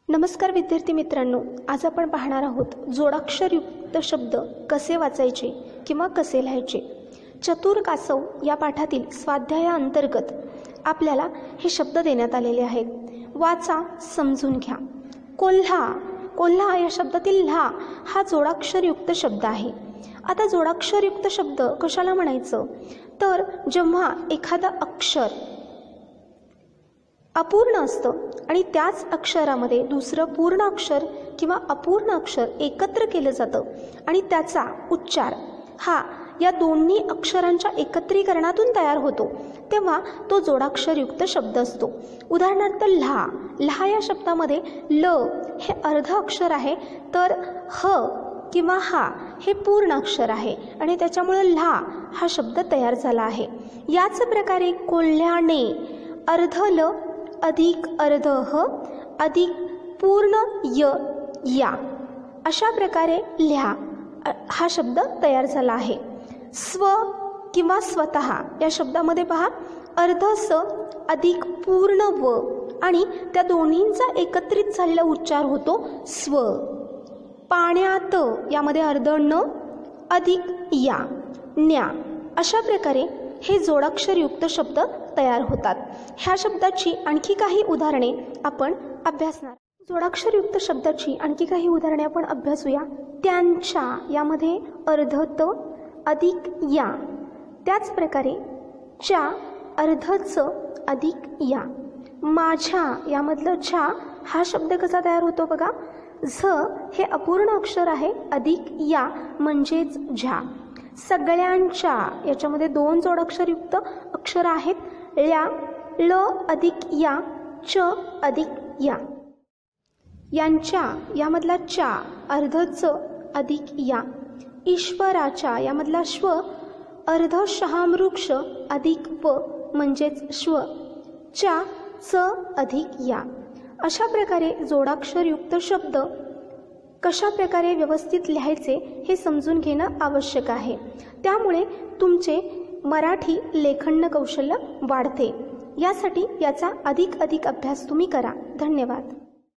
नमस्कार विद्यार्थी मित्रांनो, आज आपण पाहणार आहोत जोडाक्षरयुक्त शब्द कसे वाचायचे किंवा कसे लिहायचे। चतुर कासव या पाठातील स्वाध्यायाअंतर्गत आपल्याला हे शब्द देण्यात आलेले आहेत। वाचा, समजून घ्या। कोल्हा, कोल्हा या शब्दातील ल्हा हा जोडाक्षरयुक्त शब्द आहे। आता जोडाक्षरयुक्त शब्द कशाला म्हणायचं, तर जेव्हा एखादा अक्षर अपूर्ण असतं आणि त्याच अक्षरामध्ये दुसरं पूर्ण अक्षर किंवा अपूर्ण अक्षर एकत्र केलं जातं आणि त्याचा उच्चार हा या दोन्ही अक्षरांच्या एकत्रीकरणातून तयार होतो, तेव्हा तो जोडाक्षरयुक्त शब्द असतो। उदाहरणार्थ ल्हा, ल्हा या शब्दामध्ये ल हे अर्ध अक्षर आहे, तर ह किंवा हा हे पूर्ण अक्षर आहे आणि त्याच्यामुळे ल्हा हा शब्द तयार झाला आहे। याच प्रकारे कोल्ह्याने अर्ध ल अधिक अर्ध ह अधिक पूर्ण य या अशा प्रकारे ल्हा हा शब्द तयार झाला आहे। स्व किंवा स्वतः या शब्दामध्ये पहा, अर्ध स अधिक पूर्ण व आणि त्या दोन्हींचा एकत्रित झालेला उच्चार होतो स्व। पाण्यात यामध्ये अर्ध न अधिक या न्या अशा प्रकारे हे जोडाक्षरयुक्त शब्द तयार होतात। ह्या शब्दाची आणखी काही उदाहरणे आपण अभ्यासणार। जोडाक्षरयुक्त शब्दाची आणखी काही उदाहरणे आपण अभ्यासूया। त्यांच्या यामध्ये अर्ध त अधिक या, त्याच प्रकारे च्या अर्ध च अधिक या। माझ्या यामधलं झा हा शब्द कसा तयार होतो बघा, झ हे अपूर्ण अक्षर आहे अधिक या म्हणजेच झा। सगळ्यांच्या याच्यामध्ये दोन जोडाक्षरयुक्त अक्षर आहेत, ल्या ल अधिक या च अधिक या। यांच्या यामधला चा अर्ध च अधिक या। ईश्वराच्या यामधला श्व अर्ध शहामृक्ष अधिक व म्हणजेच श्व चा च अधिक या। अशा प्रकारे जोडाक्षरयुक्त शब्द कशा प्रकारे व्यवस्थित लिहायचे हे समजून घेणं आवश्यक आहे। त्यामुळे तुमचे मराठी लेखन कौशल्य वाढते। यासाठी याचा अधिक अभ्यास तुम्ही करा। धन्यवाद।